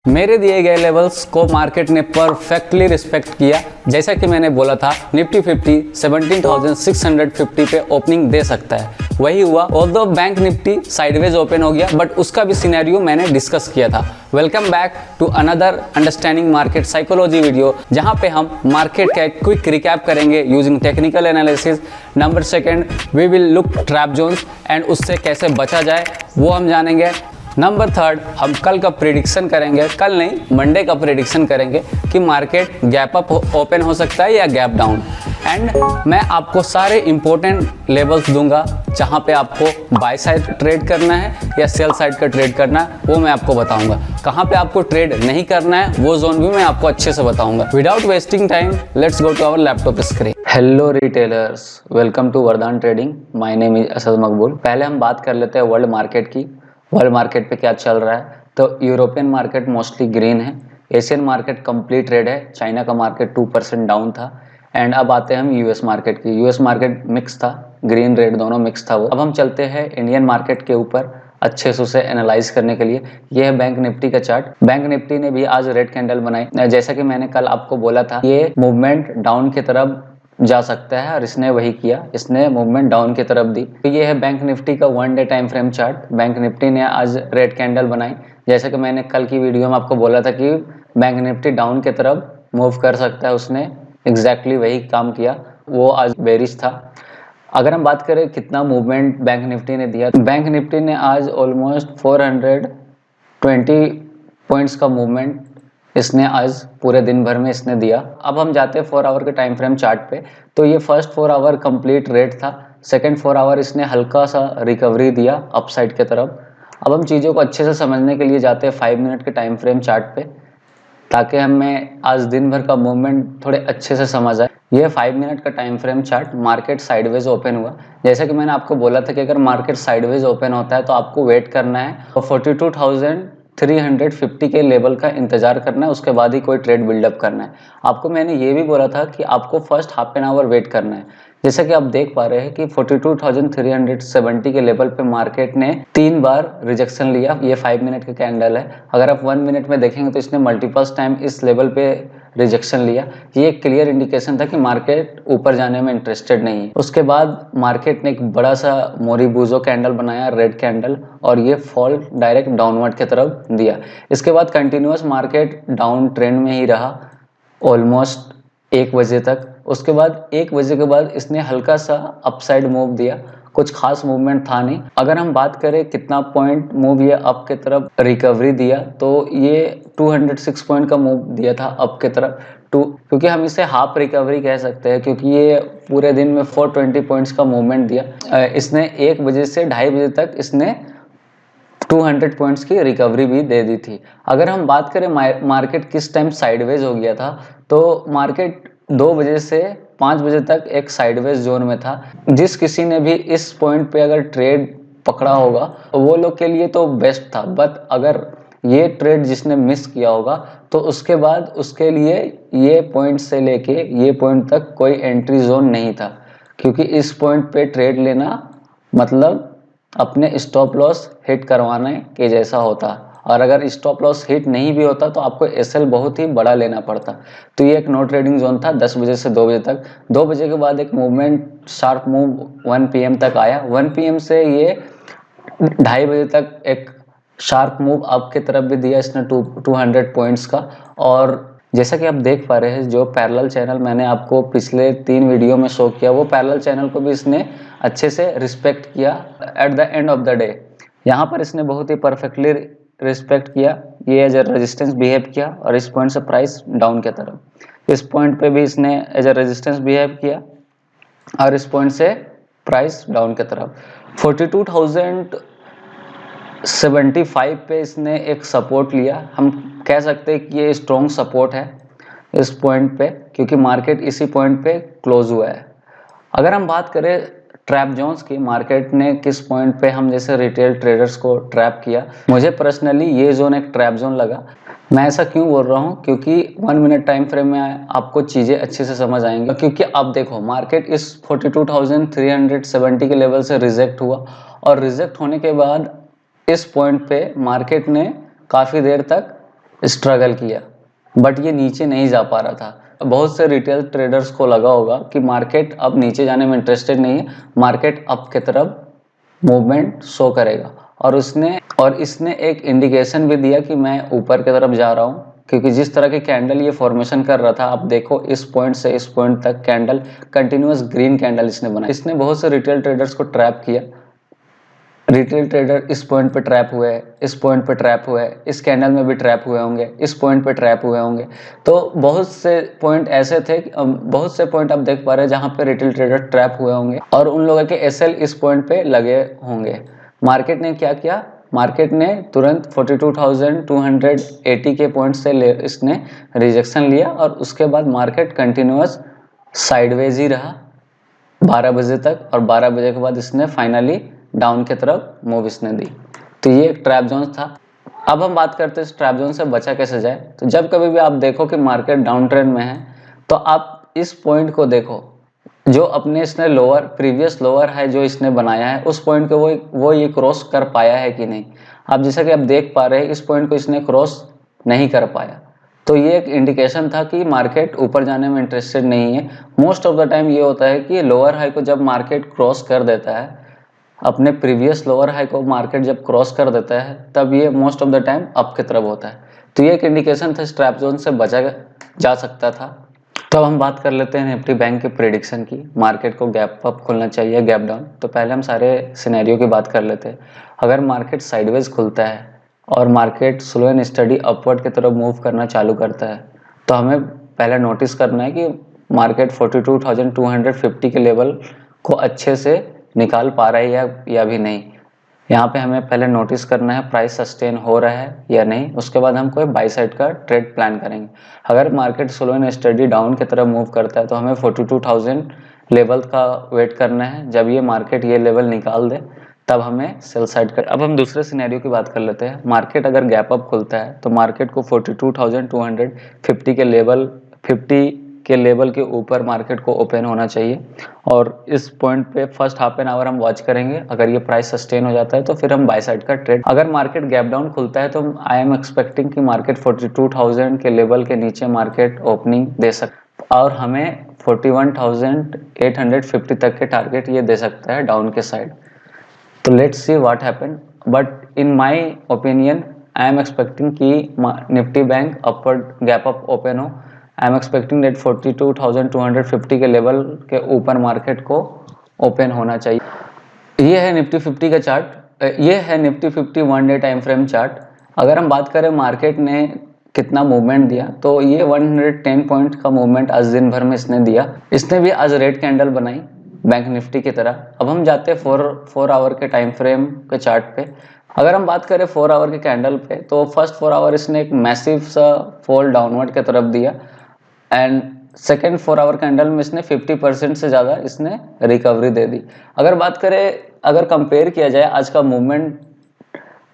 मेरे दिए गए लेवल्स को मार्केट ने परफेक्टली रिस्पेक्ट किया। जैसा कि मैंने बोला था निफ्टी 50 17,650 पे ओपनिंग दे सकता है, वही हुआ। Although bank Nifty sideways open हो गया, बट उसका भी सिनेरियो मैंने डिस्कस किया था। Welcome back to another understanding market psychology video, जहां पे हम मार्केट का एक क्विक रिकैप करेंगे using technical analysis. Number second, we will look trap zones and उससे कैसे बचा जाए वो हम जानेंगे। नंबर थर्ड, हम कल का प्रेडिक्शन करेंगे, कल नहीं मंडे का प्रेडिक्शन करेंगे कि मार्केट गैप अप ओपन हो सकता है या गैप डाउन। एंड मैं आपको सारे इंपॉर्टेंट लेवल्स दूंगा जहां पे आपको बाय साइड ट्रेड करना है या सेल साइड का ट्रेड करना है, वो मैं आपको बताऊंगा। कहां पे आपको ट्रेड नहीं करना है वो जोन भी मैं आपको अच्छे से बताऊंगा। Without wasting time, let's go to our laptop screen. Hello retailers, welcome to Vardaan trading. My name is Asad Maqbool. पहले हम बात कर लेते हैं वर्ल्ड मार्केट की। वर्ल्ड मार्केट पे क्या चल रहा है, तो यूरोपियन मार्केट मोस्टली ग्रीन है, एशियन मार्केट कंप्लीट रेड है, चाइना का मार्केट 2% डाउन था। एंड अब आते हैं हम यूएस मार्केट की। यूएस मार्केट मिक्स था, ग्रीन रेड दोनों मिक्स था वो। अब हम चलते हैं इंडियन मार्केट के ऊपर अच्छे से उसे एनालाइज करने के लिए। ये है बैंक निफ्टी का चार्ट। बैंक निफ्टी ने भी आज रेड कैंडल बनाई। जैसा कि मैंने कल आपको बोला था, ये मूवमेंट डाउन की तरफ जा सकता है और इसने वही किया, इसने मूवमेंट डाउन की तरफ दी। तो ये है बैंक निफ्टी का 1 day time frame chart. Bank Nifty ने आज रेड कैंडल बनाई। जैसा कि मैंने कल की वीडियो में आपको बोला था कि बैंक निफ्टी डाउन की तरफ मूव कर सकता है, उसने एग्जैक्टली वही काम किया। वो आज बेरिश था। अगर हम बात करें कितना मूवमेंट बैंक निफ्टी ने दिया, तो बैंक निफ्टी ने आज ऑलमोस्ट 420 पॉइंट्स का मूवमेंट इसने आज पूरे दिन भर में इसने दिया। अब हम जाते हैं 4 आवर के टाइम फ्रेम चार्ट पे। तो ये फर्स्ट 4 आवर कंप्लीट रेड था, सेकंड 4 आवर इसने हल्का सा रिकवरी दिया अपसाइड के तरफ। अब हम चीज़ों को अच्छे से समझने के लिए जाते हैं 5 मिनट के टाइम फ्रेम चार्ट पे, ताकि हमें आज दिन भर का मूवमेंट थोड़े अच्छे से समझ आए। ये 5 मिनट का time frame chart. Market sideways open हुआ। जैसा कि मैंने आपको बोला था कि अगर मार्केट साइडवेज ओपन होता है तो आपको वेट करना है और 42,350 के लेवल का इंतजार करना है, उसके बाद ही कोई ट्रेड बिल्डअप करना है। आपको मैंने ये भी बोला था कि आपको first half an hour wait करना है। जैसा कि आप देख पा रहे हैं कि 42,370 के लेवल पे मार्केट ने 3 बार रिजेक्शन लिया। ये 5 मिनट का कैंडल है। अगर आप 1 मिनट में देखेंगे तो इसने मल्टीपल्स टाइम इस लेवल पे रिजेक्शन लिया। ये एक क्लियर इंडिकेशन था कि मार्केट ऊपर जाने में इंटरेस्टेड नहीं है। उसके बाद मार्केट ने एक बड़ा सा मोरीबूजो कैंडल बनाया, रेड कैंडल, और ये फॉल डायरेक्ट डाउनवर्ड की तरफ दिया। इसके बाद कंटिन्यूअस मार्केट डाउन ट्रेंड में ही रहा ऑलमोस्ट 1 बजे तक। उसके बाद 1 बजे के बाद इसने हल्का सा अपसाइड मूव दिया, कुछ खास मूवमेंट था नहीं। अगर हम बात करें कितना पॉइंट मूव ये अप के तरफ रिकवरी दिया, तो ये 206 पॉइंट का मूव दिया था अप के तरफ। क्योंकि हम इसे हाफ रिकवरी कह सकते हैं, क्योंकि ये पूरे दिन में 420 पॉइंट्स का मूवमेंट दिया। इसने 1 बजे से 2:30 बजे तक इसने 200 पॉइंट्स की रिकवरी भी दे दी थी। अगर हम बात करें मार्केट किस टाइम साइडवेज हो गया था, तो मार्केट 2 बजे से 5 बजे तक एक साइडवेज जोन में था। जिस किसी ने भी इस पॉइंट पे अगर ट्रेड पकड़ा होगा वो लोग के लिए तो बेस्ट था, बट अगर ये ट्रेड जिसने मिस किया होगा तो उसके बाद उसके लिए ये पॉइंट से लेके ये पॉइंट तक कोई एंट्री जोन नहीं था, क्योंकि इस पॉइंट पे ट्रेड लेना मतलब अपने स्टॉप लॉस हिट करवाने के जैसा होता। और अगर स्टॉप लॉस हिट नहीं भी होता तो आपको एसएल बहुत ही बड़ा लेना पड़ता। तो ये एक नो ट्रेडिंग जोन था 10 बजे से 2 बजे तक। 2 बजे के बाद एक मूवमेंट शार्प मूव 1 पीएम तक आया। 1 पीएम से ये 2:30 बजे तक एक शार्प मूव अप की तरफ भी दिया इसने 200 पॉइंट्स का। और जैसा कि आप देख पा रहे हैं, जो पैरेलल चैनल मैंने आपको पिछले 3 वीडियो में शो किया, वो पैरेलल चैनल को भी इसने अच्छे से रिस्पेक्ट किया at the end of the day. यहाँ पर इसने बहुत ही परफेक्टली रिस्पेक्ट किया, ये एज ए रेजिस्टेंस बिहेव किया और इस पॉइंट से प्राइस डाउन की तरफ। इस पॉइंट पे भी इसने एज ए रेजिस्टेंस बिहेव किया और इस पॉइंट से प्राइस डाउन की तरफ। 42,075 पे इसने एक सपोर्ट लिया। हम कह सकते हैं कि ये स्ट्रॉन्ग सपोर्ट है इस पॉइंट पे, क्योंकि मार्केट इसी पॉइंट पे क्लोज हुआ है। अगर हम बात करें ट्रैप जोन्स की, मार्केट ने किस पॉइंट पे हम जैसे रिटेल ट्रेडर्स को ट्रैप किया, मुझे पर्सनली ये जोन एक ट्रैप जोन लगा। मैं ऐसा क्यों बोल रहा हूँ, क्योंकि 1 मिनट टाइम फ्रेम में आपको चीज़ें अच्छे से समझ आएंगी। क्योंकि अब देखो मार्केट इस 42,370 के लेवल से रिजेक्ट हुआ, और रिजेक्ट होने के बाद इस पॉइंट पे मार्केट ने काफ़ी देर तक स्ट्रगल किया, बट ये नीचे नहीं जा पा रहा था। बहुत से रिटेल ट्रेडर्स को लगा होगा कि मार्केट अब नीचे जाने में इंटरेस्टेड नहीं है, मार्केट अप की तरफ मूवमेंट शो करेगा, और इसने एक इंडिकेशन भी दिया कि मैं ऊपर की तरफ जा रहा हूँ, क्योंकि जिस तरह की कैंडल ये फॉर्मेशन कर रहा था, आप देखो इस पॉइंट से इस पॉइंट तक कैंडल कंटिन्यूअस ग्रीन कैंडल इसने बनाई। इसने बहुत से रिटेल ट्रेडर्स को ट्रैप किया। रिटेल ट्रेडर इस पॉइंट पे ट्रैप हुए हैं, इस पॉइंट पे ट्रैप हुए हैं, इस कैंडल में भी ट्रैप हुए होंगे, इस पॉइंट पे ट्रैप हुए होंगे। तो बहुत से पॉइंट ऐसे थे, बहुत से पॉइंट आप देख पा रहे हैं जहां पे रिटेल ट्रेडर ट्रैप हुए होंगे और उन लोगों के एसएल इस पॉइंट पे लगे होंगे। मार्केट ने क्या किया, मार्केट ने तुरंत 42,280 के पॉइंट से इसने रिजेक्शन लिया और उसके बाद मार्केट कंटिन्यूअस साइडवेज ही रहा 12 बजे तक, और 12 बजे के बाद इसने फाइनली डाउन की तरफ मूव इसने दी। तो ये एक ट्रैप जोन था। अब हम बात करते हैं इस ट्रैप जोन से बचा कैसे जाए। तो जब कभी भी आप देखो कि मार्केट डाउन ट्रेंड में है, तो आप इस पॉइंट को देखो, जो अपने इसने लोअर प्रीवियस लोअर है जो इसने बनाया है, उस पॉइंट को वो ये क्रॉस कर पाया है कि नहीं। आप जैसा कि आप देख पा रहे हैं, इस पॉइंट को इसने क्रॉस नहीं कर पाया। तो ये एक इंडिकेशन था कि मार्केट ऊपर जाने में इंटरेस्टेड नहीं है। मोस्ट ऑफ द टाइम ये होता है कि लोअर हाई को जब मार्केट क्रॉस कर देता है, अपने प्रीवियस लोअर हाई को मार्केट जब क्रॉस कर देता है, तब ये most of the time up की तरफ होता है। तो ये एक इंडिकेशन था, स्ट्रैप जोन से बचा जा सकता था। तो अब हम बात कर लेते हैं निफ्टी बैंक के प्रेडिक्शन की। मार्केट को गैप अप खुलना चाहिए, गैप डाउन। तो पहले हम सारे सिनेरियो की बात कर लेते हैं। अगर मार्केट साइडवेज खुलता है और market slow and study upward की तरफ मूव करना चालू करता है, तो हमें पहले नोटिस करना है कि मार्केट 42,250 के लेवल को अच्छे से निकाल पा रहा है या भी नहीं। यहाँ पे हमें पहले नोटिस करना है प्राइस सस्टेन हो रहा है या नहीं, उसके बाद हम कोई बाई साइड का ट्रेड प्लान करेंगे। अगर market slow and study down की तरफ मूव करता है, तो हमें 42,000 लेवल का वेट करना है। जब ये मार्केट ये लेवल निकाल दे, तब हमें सेल साइड कर। अब हम दूसरे सिनेरियो की बात कर लेते हैं। मार्केट अगर गैप अप खुलता है, तो मार्केट को 42,250 के लेवल 50 के लेवल के ऊपर मार्केट को ओपन होना चाहिए, और इस पॉइंट पे फर्स्ट हाफ एन आवर हम वॉच करेंगे। अगर ये प्राइस सस्टेन हो जाता है, तो फिर हम बाय साइड का ट्रेड। अगर मार्केट गैप डाउन खुलता है, तो आई एम एक्सपेक्टिंग कि मार्केट 42,000 के लेवल के नीचे मार्केट ओपनिंग दे सकता है, और हमें 41,850 तक के टारगेट ये दे सकता है डाउन के साइड। तो let's see what happen, but in my opinion I am expecting कि Nifty bank upward gap up open हो। आई एम एक्सपेक्टिंग दैट 42,250 के लेवल के ऊपर मार्केट को ओपन होना चाहिए। ये है निफ्टी 50 का चार्ट, ये है Nifty 50 one day time frame chart. अगर हम बात करें मार्केट ने कितना मूवमेंट दिया, तो ये 110 पॉइंट का मूवमेंट आज दिन भर में इसने दिया। इसने भी आज रेड कैंडल बनाई बैंक निफ्टी की तरह। अब हम जाते हैं 4 आवर के टाइम फ्रेम के चार्ट पे। अगर हम बात करें 4 आवर के कैंडल पे, तो फर्स्ट 4 आवर इसने एक मैसिव सा फॉल डाउनवर्ड की तरफ दिया, एंड सेकेंड 4 आवर कैंडल में इसने 50% से ज़्यादा इसने रिकवरी दे दी। अगर बात करें, अगर कंपेयर किया जाए आज का मूवमेंट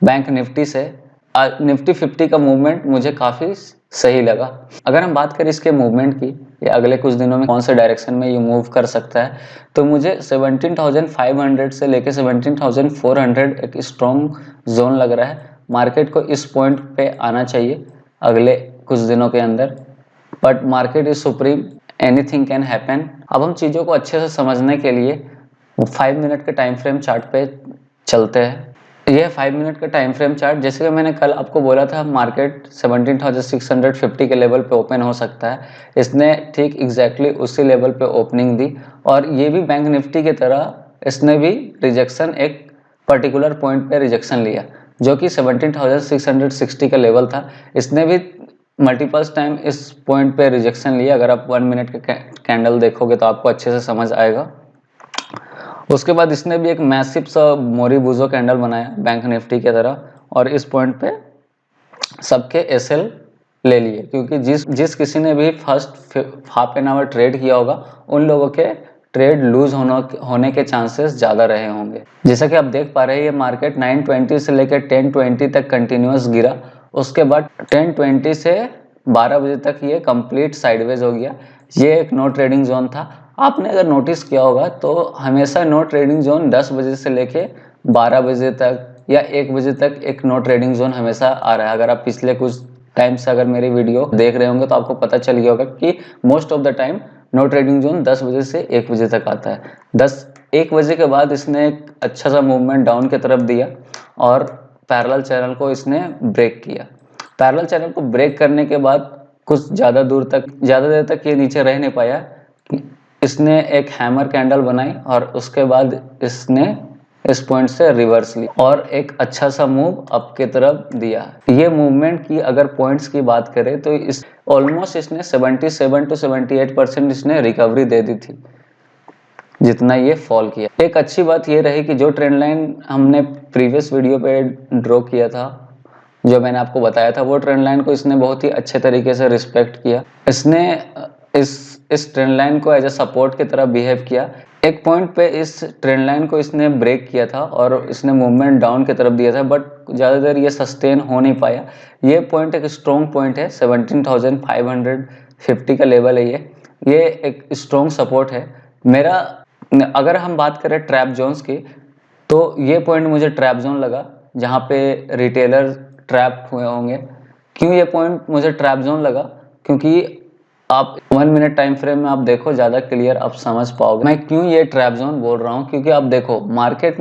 बैंक निफ्टी से, निफ्टी 50 का मूवमेंट मुझे काफ़ी सही लगा। अगर हम बात करें इसके मूवमेंट की, ये अगले कुछ दिनों में कौन से डायरेक्शन में ये मूव कर सकता है, तो मुझे 17,500 से लेके 17,400 एक स्ट्रॉन्ग जोन लग रहा है। मार्केट को इस पॉइंट पे आना चाहिए अगले कुछ दिनों के अंदर, but market is supreme, anything can happen. अब हम चीज़ों को अच्छे से समझने के लिए 5 मिनट के टाइम फ्रेम चार्ट पे चलते हैं। यह 5 मिनट का टाइम फ्रेम चार्ट, जैसे कि मैंने कल आपको बोला था, मार्केट 17,650 के लेवल पे ओपन हो सकता है। इसने ठीक एग्जैक्टली उसी लेवल पे ओपनिंग दी, और ये भी बैंक निफ्टी की तरह इसने भी रिजेक्शन एक पर्टिकुलर पॉइंट पे रिजेक्शन लिया, जो कि 17,660 का लेवल था। इसने भी मल्टीपल्स टाइम इस पॉइंट पे रिजेक्शन लिया। अगर आप 1 मिनट के कैंडल देखोगे तो आपको अच्छे से समझ आएगा। उसके बाद इसने भी एक मैसिव सा मोरीबुजो कैंडल बनाया बैंक निफ्टी की तरह, और इस पॉइंट पे सबके एसएल ले लिए, क्योंकि जिस किसी ने भी first half an our trade किया होगा, उन लोगों के ट्रेड लूज होने के चांसेस ज़्यादा रहे होंगे। जैसा कि आप देख पा रहे हैं, ये मार्केट 920 से लेकर 1020 तक कंटिन्यूस गिरा। उसके बाद 1020 से 12 बजे तक ये कंप्लीट साइडवेज हो गया। ये एक नो ट्रेडिंग जोन था। आपने अगर नोटिस किया होगा, तो हमेशा नो ट्रेडिंग जोन 10 बजे से लेके 12 बजे तक या 1 बजे तक एक नो ट्रेडिंग जोन हमेशा आ रहा है। अगर आप पिछले कुछ टाइम से अगर मेरी वीडियो देख रहे होंगे तो आपको पता चल गया होगा कि most of the time no trading zone 10 बजे से 1 बजे तक आता है। 1 बजे के बाद इसने एक अच्छा सा मूवमेंट डाउन की तरफ दिया और पैरेलल चैनल को इसने ब्रेक किया। पैरेलल चैनल को ब्रेक करने के बाद कुछ ज़्यादा देर तक ये नीचे रह नहीं पाया। इसने एक हैमर कैंडल बनाई और उसके बाद इसने इस पॉइंट से रिवर्स ली और एक अच्छा सा मूव अप की तरफ दिया। ये मूवमेंट की अगर पॉइंट्स की बात करें तो इस ऑलमोस्ट इसने 77 to 78% इसने रिकवरी दे दी थी जितना ये फॉल किया। एक अच्छी बात ये रही कि जो ट्रेंड लाइन हमने प्रीवियस वीडियो पे ड्रॉ किया था, जो मैंने आपको बताया था, वो ट्रेंड लाइन को इसने बहुत ही अच्छे तरीके से रिस्पेक्ट किया। इसने इस ट्रेंड लाइन को एज ए सपोर्ट की तरह बिहेव किया। एक पॉइंट पे इस ट्रेंड लाइन को इसने ब्रेक किया था और इसने मूवमेंट डाउन की तरफ दिया था, बट ज़्यादा देर ये सस्टेन हो नहीं पाया। ये पॉइंट एक स्ट्रॉन्ग पॉइंट है, 17,550 का लेवल है ये एक स्ट्रॉन्ग सपोर्ट है मेरा। अगर हम बात करें ट्रैप जोन्स की तो ये पॉइंट मुझे ट्रैप जोन लगा जहाँ पे रिटेलर ट्रैप हुए होंगे। क्यों ये पॉइंट मुझे ट्रैप जोन लगा? क्योंकि आप 1 मिनट टाइम फ्रेम में आप देखो, ज़्यादा क्लियर आप समझ पाओगे मैं क्यों ये ट्रैप जोन बोल रहा हूँ। क्योंकि आप देखो मार्केट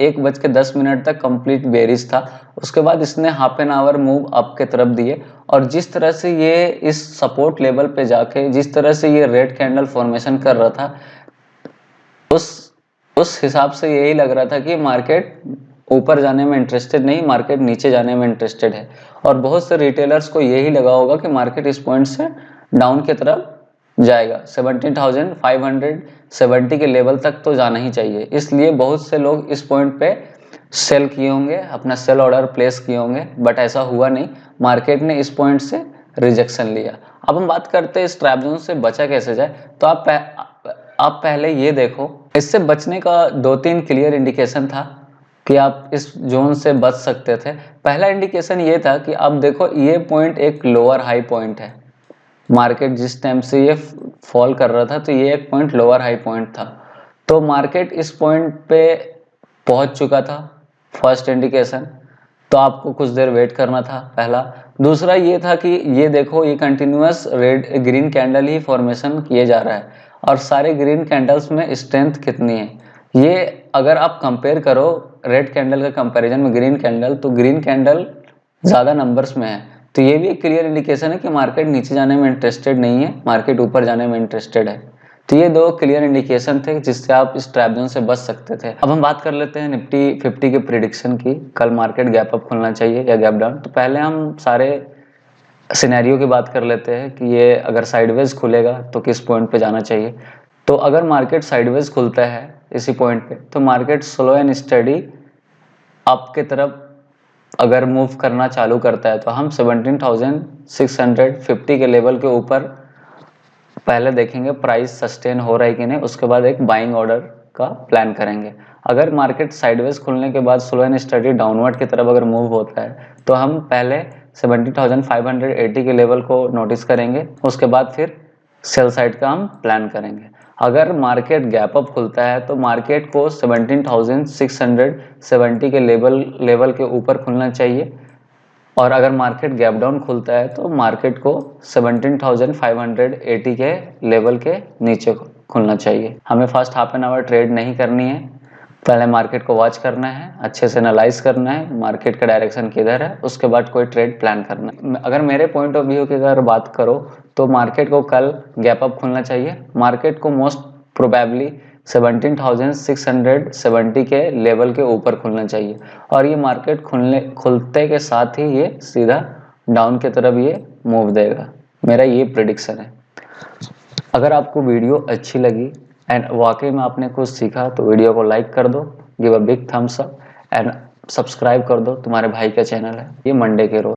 1:10 तक कंप्लीट बेरिश था, उसके बाद इसने half an our move up के तरफ दिए और जिस तरह से ये इस सपोर्ट लेवल पे जाके जिस तरह से ये रेड कैंडल फॉर्मेशन कर रहा था, उस हिसाब से यही लग रहा था कि मार्केट ऊपर जाने में इंटरेस्टेड नहीं, मार्केट नीचे जाने में इंटरेस्टेड है। और बहुत से रिटेलर्स को यही लगा होगा कि मार्केट इस पॉइंट से डाउन की तरफ जाएगा, 17,570 के लेवल तक तो जाना ही चाहिए। इसलिए बहुत से लोग इस पॉइंट पे सेल किए होंगे, अपना सेल ऑर्डर प्लेस किए होंगे, बट ऐसा हुआ नहीं। मार्केट ने इस पॉइंट से रिजेक्शन लिया। अब हम बात करते हैं इस ट्रैप जोन से बचा कैसे जाए। तो आप पहले ये देखो, इससे बचने का 2-3 क्लियर इंडिकेशन था कि आप इस जोन से बच सकते थे। पहला इंडिकेशन ये था कि आप देखो ये पॉइंट एक लोअर हाई पॉइंट है। मार्केट जिस टाइम से ये फॉल कर रहा था तो ये एक पॉइंट लोअर हाई पॉइंट था, तो मार्केट इस पॉइंट पे पहुंच चुका था। फर्स्ट इंडिकेशन तो आपको कुछ देर वेट करना था, पहला। दूसरा ये था कि ये देखो ये कंटिन्यूअस ग्रीन कैंडल ही फॉर्मेशन किए जा रहा है और सारे ग्रीन कैंडल्स में स्ट्रेंथ कितनी है ये अगर आप कंपेयर करो रेड कैंडल का कंपैरिजन में ग्रीन कैंडल, तो ग्रीन कैंडल ज़्यादा नंबर्स में है। तो ये भी एक क्लियर इंडिकेशन है कि मार्केट नीचे जाने में इंटरेस्टेड नहीं है, मार्केट ऊपर जाने में इंटरेस्टेड है। तो ये 2 क्लियर इंडिकेशन थे जिससे आप इस ट्रैप जोन से बच सकते थे। अब हम बात कर लेते हैं निफ्टी 50 के प्रिडिक्शन की, कल मार्केट गैप अप खुलना चाहिए या गैप डाउन। तो पहले हम सारे सिनेरियो की बात कर लेते हैं कि ये अगर साइडवेज खुलेगा तो किस पॉइंट पे जाना चाहिए। तो अगर मार्केट साइडवेज खुलता है इसी पॉइंट पे तो market slow and study up के तरफ अगर मूव करना चालू करता है तो हम 17,650 के लेवल के ऊपर पहले देखेंगे प्राइस सस्टेन हो रहा है कि नहीं, उसके बाद एक बाइंग ऑर्डर का प्लान करेंगे। अगर मार्केट साइडवेज खुलने के बाद स्लो एंड स्टडी डाउनवर्ड की तरफ अगर मूव होता है तो हम पहले 17,580 के लेवल को नोटिस करेंगे, उसके बाद फिर सेल साइड का हम प्लान करेंगे। अगर मार्केट गैप अप खुलता है तो मार्केट को 17,670 के लेवल के ऊपर खुलना चाहिए और अगर मार्केट गैप डाउन खुलता है तो मार्केट को 17,580 के लेवल के नीचे खुलना चाहिए। हमें first half an our trade नहीं करनी है, पहले मार्केट को वॉच करना है, अच्छे से एनालाइज करना है मार्केट का डायरेक्शन किधर है, उसके बाद कोई ट्रेड प्लान करना है। अगर मेरे पॉइंट ऑफ व्यू की अगर बात करो तो मार्केट को कल गैप अप खुलना चाहिए। मार्केट को मोस्ट प्रोबेबली 17,670 के लेवल के ऊपर खुलना चाहिए और ये मार्केट खुलते के साथ ही ये सीधा डाउन की तरफ ये मूव देगा। मेरा ये प्रेडिक्शन है। अगर आपको वीडियो अच्छी लगी एंड वाकई में आपने कुछ सीखा तो वीडियो को लाइक कर दो, give a big thumbs up and subscribe कर दो। तुम्हारे भाई का चैनल है ये मंडे के रोज।